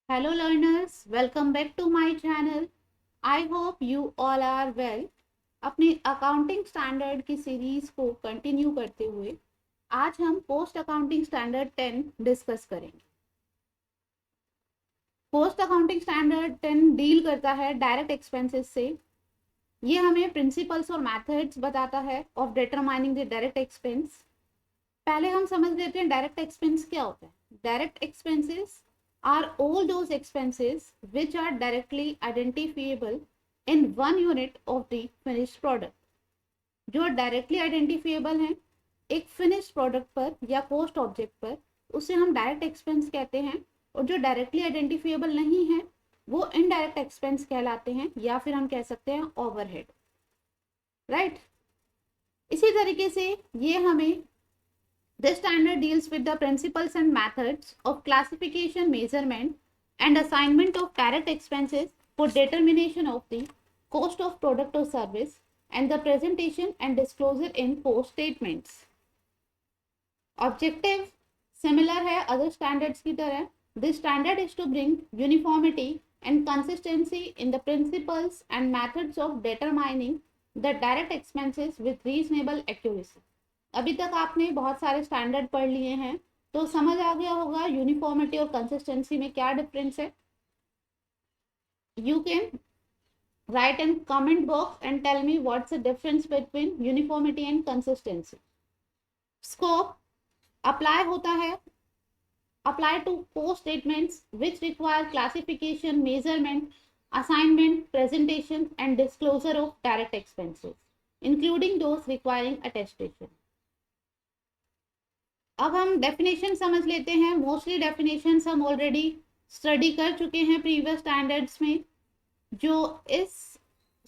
Hello learners, welcome back to my channel. I hope you all are well. अपनी accounting standard की series को continue करते हुए आज हम पोस्ट अकाउंटिंग स्टैंडर्ड 10 डिस्कस करेंगे। पोस्ट अकाउंटिंग स्टैंडर्ड 10 डील करता है डायरेक्ट एक्सपेंसेस से। ये हमें प्रिंसिपल्स और मेथड्स बताता है of determining the direct expense. पहले हम समझ लेते हैं डायरेक्ट एक्सपेंस क्या होता है। Direct expenses are all those expenses which are directly identifiable in one unit of the finished product। जो डायरेक्टली आइडेंटिफिएबल हैं एक फिनिश प्रोडक्ट पर या कॉस्ट ऑब्जेक्ट पर, उसे हम डायरेक्ट एक्सपेंस कहते हैं। और जो डायरेक्टली आइडेंटिफिएबल नहीं है वो इनडायरेक्ट एक्सपेंस कहलाते हैं, या फिर हम कह सकते हैं ओवरहेड। राइट, इसी तरीके से ये हमें This standard deals with the principles and methods of classification, measurement, and assignment of direct expenses for determination of the cost of product or service and the presentation and disclosure in post statements. Objective similar है other standards की तरह। This standard is to bring uniformity and consistency in the principles and methods of determining the direct expenses with reasonable accuracy। अभी तक आपने बहुत सारे standard पढ़ लिए हैं तो समझ आ गया होगा यूनिफॉर्मिटी और कंसिस्टेंसी में क्या डिफरेंस है। You can write in comment box and tell me what's the difference between uniformity and consistency. Scope apply होता है, apply to post statements which require classification, measurement, assignment, presentation and disclosure of direct expenses including those requiring attestation. अब हम definition समझ लेते हैं। Mostly definitions हम already study कर चुके हैं प्रीवियस स्टैंडर्ड्स में। जो इस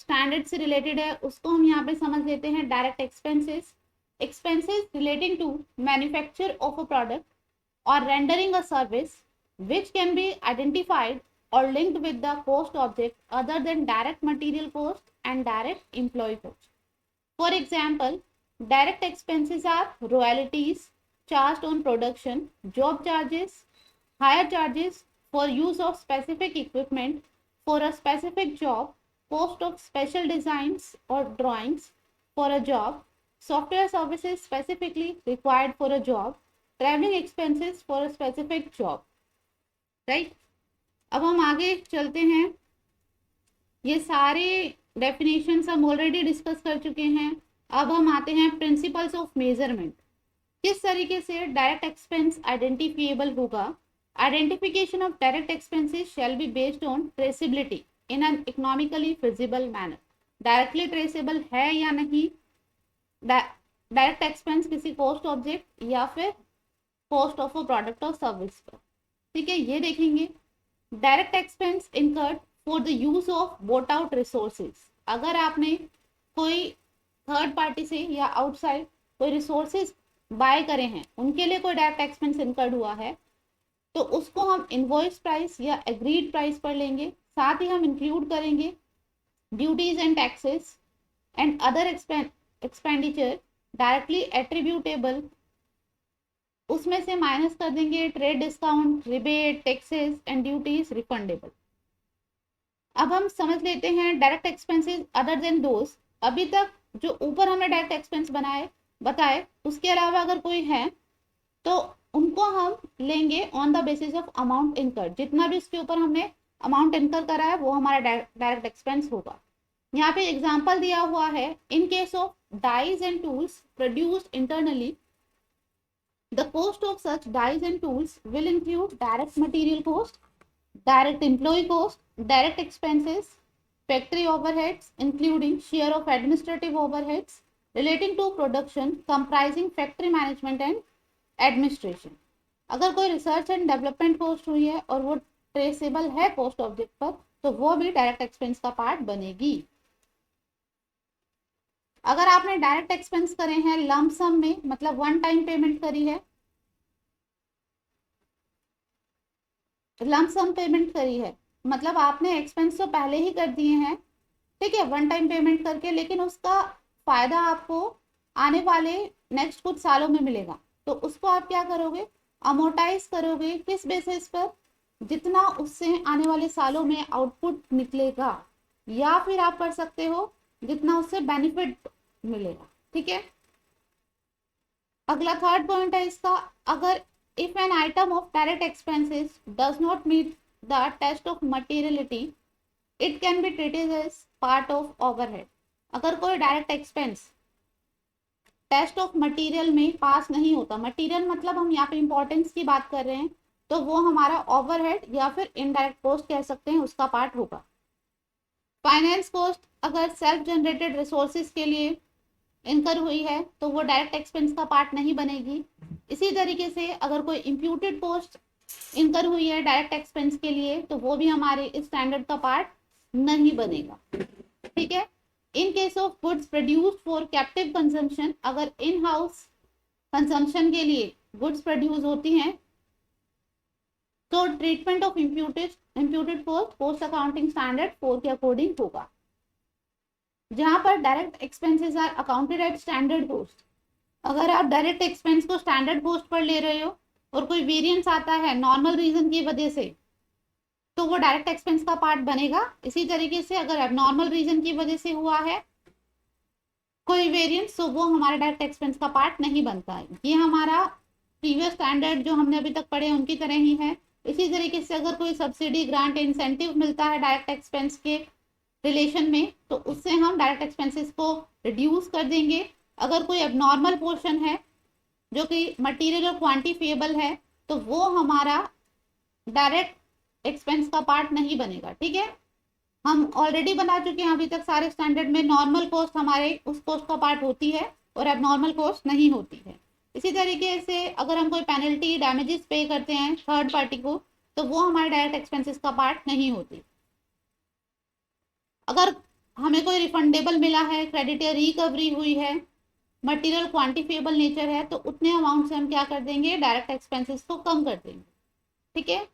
स्टैंडर्ड से रिलेटेड है उसको हम यहाँ पे समझ लेते हैं। Direct expenses, expenses relating to manufacture of a product और rendering a service which can be identified और linked with the cost object other than direct material cost and direct employ cost. For example, direct expenses are royalties charged on production, job charges, hire charges for use of specific equipment for a specific job, cost of special designs or drawings for a job, software services specifically required for a job, traveling expenses for a specific job। right? अब हम आगे चलते हैं। ये सारे definitions हम already discuss कर चुके हैं। अब हम आते हैं प्रिंसिपल्स ऑफ मेजरमेंट। किस तरीके से डायरेक्ट एक्सपेंस आइडेंटिफिएबल होगा। Identification of direct expenses shall be based on traceability in an economically feasible manner. Directly traceable है या नहीं डायरेक्ट एक्सपेंस किसी कॉस्ट ऑब्जेक्ट या फिर कॉस्ट ऑफ अ प्रोडक्ट और सर्विस पर। ठीक है, ये देखेंगे। Direct expense incurred for the use of bought out resources. अगर आपने कोई थर्ड पार्टी से या आउटसाइड कोई रिसोर्सेज बाय करे हैं, उनके लिए कोई डायरेक्ट एक्सपेंस इनकर्ड हुआ है तो उसको हम इनवॉइस प्राइस या एग्रीड प्राइस पर लेंगे। साथ ही हम इंक्लूड करेंगे duties and taxes and other expenditure directly attributable, उसमें से माइनस कर देंगे trade discount, rebate, taxes and duties refundable. अब हम समझ लेते हैं direct expenses other than those. अभी तक जो ऊपर हमने डायरेक्ट एक्सपेंस बताए उसके अलावा अगर कोई है तो उनको हम लेंगे on the basis of amount इनकर। जितना भी इसके ऊपर हमने अमाउंट इनकर करा है वो हमारा डायरेक्ट एक्सपेंस होगा। यहाँ पे एग्जांपल दिया हुआ है, in case of dies and tools produced internally the cost of such dies and tools will include direct material cost, direct employ cost, direct expenses, factory overheads including share of administrative overheads relating to production comprising factory management and administration। अगर कोई research and development cost हुई है और वो traceable है cost object पर तो वो भी डायरेक्ट एक्सपेंस का पार्ट बनेगी। अगर आपने डायरेक्ट एक्सपेंस करे हैं लंप सम में, मतलब वन टाइम पेमेंट करी है, लंप सम पेमेंट करी है मतलब आपने एक्सपेंस तो पहले ही कर दिए हैं, ठीक है, वन टाइम पेमेंट करके, लेकिन उसका फायदा आपको आने वाले नेक्स्ट कुछ सालों में मिलेगा। तो उसको आप क्या करोगे, अमोर्टाइज करोगे। किस बेसिस पर, जितना उससे आने वाले सालों में आउटपुट निकलेगा, या फिर आप कर सकते हो जितना उससे बेनिफिट मिलेगा। ठीक है, अगला थर्ड पॉइंट है इसका, अगर if an item of direct expenses does not meet the test of materiality it can be treated as part of overhead. अगर कोई direct expense test of material में पास नहीं होता, मटेरियल मतलब हम यहाँ पे इंपॉर्टेंस की बात कर रहे हैं, तो वो हमारा ओवरहेड या फिर इनडायरेक्ट कॉस्ट कह सकते हैं, उसका पार्ट होगा। फाइनेंस कॉस्ट अगर सेल्फ जनरेटेड रिसोर्सेज के लिए इनकर हुई है तो वो डायरेक्ट एक्सपेंस का पार्ट नहीं बनेगी। इसी तरीके से अगर कोई इम्प्यूटेड कॉस्ट इनकर हुई है डायरेक्ट एक्सपेंस के लिए तो वो भी हमारे इस स्टैंडर्ड का पार्ट नहीं बनेगा। ठीक है, in case of goods produced for captive consumption, अगर इन हाउस कंजम्पशन के लिए गुड्स प्रोड्यूस होती हैं तो treatment of imputed cost accounting standard 4 के अकॉर्डिंग होगा। जहां पर direct expenses are accounted at standard cost, अगर आप डायरेक्ट एक्सपेंस को स्टैंडर्ड कॉस्ट पर ले रहे हो और कोई वेरिएंस आता है नॉर्मल रीजन की वजह से तो वो डायरेक्ट एक्सपेंस का पार्ट बनेगा। इसी तरीके से अगर एबनॉर्मल रीजन की वजह से हुआ है कोई वेरिएंस तो वो हमारा डायरेक्ट एक्सपेंस का पार्ट नहीं बनता है। ये हमारा प्रीवियस स्टैंडर्ड जो हमने अभी तक पढ़े उनकी तरह ही है। इसी तरीके से अगर कोई सब्सिडी ग्रांट इंसेंटिव मिलता है डायरेक्ट एक्सपेंस के रिलेशन में तो उससे हम डायरेक्ट एक्सपेंसेस को रिड्यूस कर देंगे। अगर कोई एबनॉर्मल पोर्शन है जो कि मटेरियल और क्वांटिफिएबल है तो वो हमारा डायरेक्ट एक्सपेंस का पार्ट नहीं बनेगा। ठीक है, हम ऑलरेडी बना चुके हैं अभी तक सारे स्टैंडर्ड में, नॉर्मल कॉस्ट हमारे उस कॉस्ट का पार्ट होती है और एबनॉर्मल कॉस्ट नहीं होती है। इसी तरीके से अगर हम कोई पेनल्टी डैमेजेस पे करते हैं थर्ड पार्टी को तो वो हमारे डायरेक्ट एक्सपेंसेस का पार्ट नहीं होती। अगर हमें कोई रिफंडेबल मिला है, क्रेडिट या रिकवरी हुई है, मटेरियल क्वांटिफिएबल नेचर है तो उतने अमाउंट से हम क्या कर देंगे, डायरेक्ट एक्सपेंसेस को कम कर देंगे। ठीक है,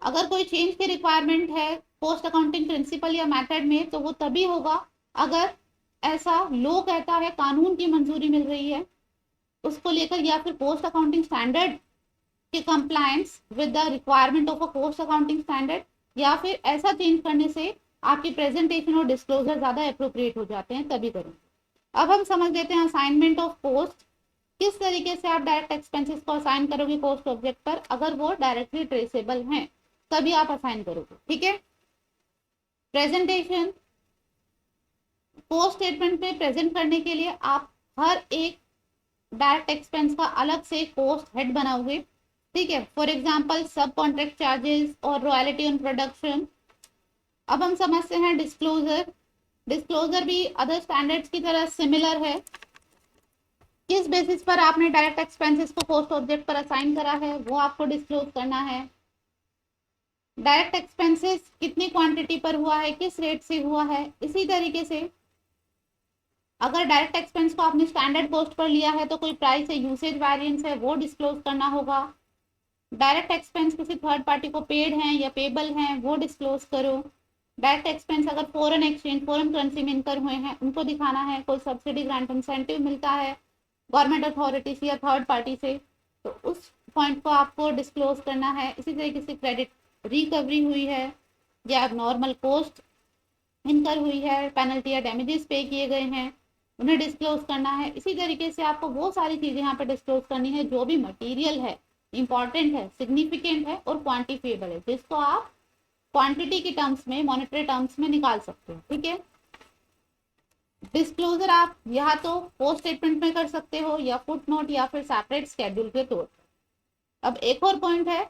अगर कोई चेंज की रिक्वायरमेंट है पोस्ट अकाउंटिंग प्रिंसिपल या मेथड में तो वो तभी होगा अगर ऐसा लॉ कहता है, कानून की मंजूरी मिल रही है उसको लेकर, या फिर पोस्ट अकाउंटिंग स्टैंडर्ड के compliance with the requirement of a post accounting standard, या फिर ऐसा चेंज करने से आपकी प्रेजेंटेशन और डिस्क्लोजर ज्यादा अप्रोप्रिएट हो जाते हैं, तभी करेंगे। अब हम समझ लेते हैं असाइनमेंट ऑफ पोस्ट, किस तरीके से आप डायरेक्ट एक्सपेंसेस को असाइन करोगे पोस्ट ऑब्जेक्ट पर, अगर वो डायरेक्टली ट्रेसेबल हैं तभी आप असाइन करोगे। ठीक है, प्रेजेंटेशन पोस्ट स्टेटमेंट में प्रेजेंट करने के लिए आप हर एक डायरेक्ट एक्सपेंस का अलग से कॉस्ट हेड बनाओगे। ठीक है, फॉर एग्जांपल सब कॉन्ट्रैक्ट चार्जेस और रॉयल्टी ऑन प्रोडक्शन। अब हम समझते हैं डिस्क्लोजर। डिस्क्लोजर भी अदर स्टैंडर्ड्स की तरह सिमिलर है। किस बेसिस पर आपने डायरेक्ट एक्सपेंसेस को कॉस्ट ऑब्जेक्ट पर असाइन करा है वो आपको डिस्क्लोज करना है। डायरेक्ट एक्सपेंसेस कितनी क्वांटिटी पर हुआ है, किस रेट से हुआ है। इसी तरीके से अगर डायरेक्ट एक्सपेंस को आपने स्टैंडर्ड कॉस्ट पर लिया है तो कोई प्राइस है, यूसेज वेरिएंस है, वो डिस्क्लोज करना होगा। डायरेक्ट एक्सपेंस किसी थर्ड पार्टी को पेड हैं या पेबल हैं वो डिस्क्लोज करो। डायरेक्ट एक्सपेंस अगर फॉरेन एक्सचेंज, फॉरेन करेंसी में इनकर हुए हैं उनको दिखाना है। कोई सब्सिडी ग्रांट इंसेंटिव मिलता है गवर्नमेंट अथॉरिटी से या थर्ड पार्टी से तो उस पॉइंट को आपको डिस्क्लोज करना है। इसी तरीके से क्रेडिट रिकवरी हुई है या नॉर्मल कॉस्ट इनकर हुई है, पेनल्टी या डैमेजेस पे किए गए हैं, उन्हें डिस्क्लोज करना है। इसी तरीके से आपको वो सारी चीजें यहाँ पे डिस्क्लोज करनी है जो भी मटेरियल है, इंपॉर्टेंट है, सिग्निफिकेंट है और क्वांटिफिएबल है, जिसको आप क्वांटिटी की टर्म्स में, मॉनेटरी टर्म्स में निकाल सकते हो। ठीक है, डिस्क्लोजर आप या तो पोस्ट स्टेटमेंट में कर सकते हो या फुट नोट या फिर सेपरेट शेड्यूल के तौर पर। अब एक और पॉइंट है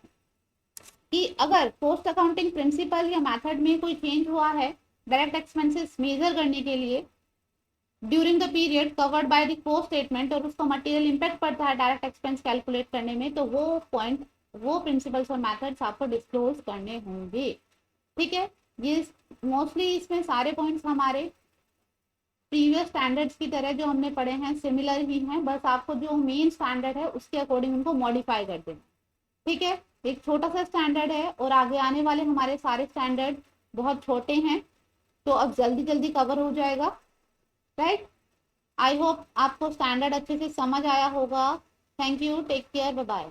कि अगर पोस्ट अकाउंटिंग प्रिंसिपल या मेथड में कोई चेंज हुआ है डायरेक्ट एक्सपेंसेस मेजर करने के लिए during the period covered by the post statement और उसका मटेरियल इंपैक्ट पड़ता है डायरेक्ट एक्सपेंस कैलकुलेट करने में तो वो पॉइंट, वो प्रिंसिपल्स और मेथड्स आपको डिस्क्लोज करने होंगे। ठीक है, ये मोस्टली इसमें सारे पॉइंट्स हमारे प्रीवियस स्टैंडर्ड्स की तरह जो हमने पढ़े हैं सिमिलर ही हैं, बस आपको जो मेन स्टैंडर्ड है उसके अकॉर्डिंग उनको मॉडिफाई कर देना। ठीक है, एक छोटा सा स्टैंडर्ड है और आगे आने वाले हमारे सारे स्टैंडर्ड बहुत छोटे हैं तो अब जल्दी जल्दी कवर हो जाएगा। राइट, आई होप आपको स्टैंडर्ड अच्छे से समझ आया होगा। Thank you, take care, bye bye.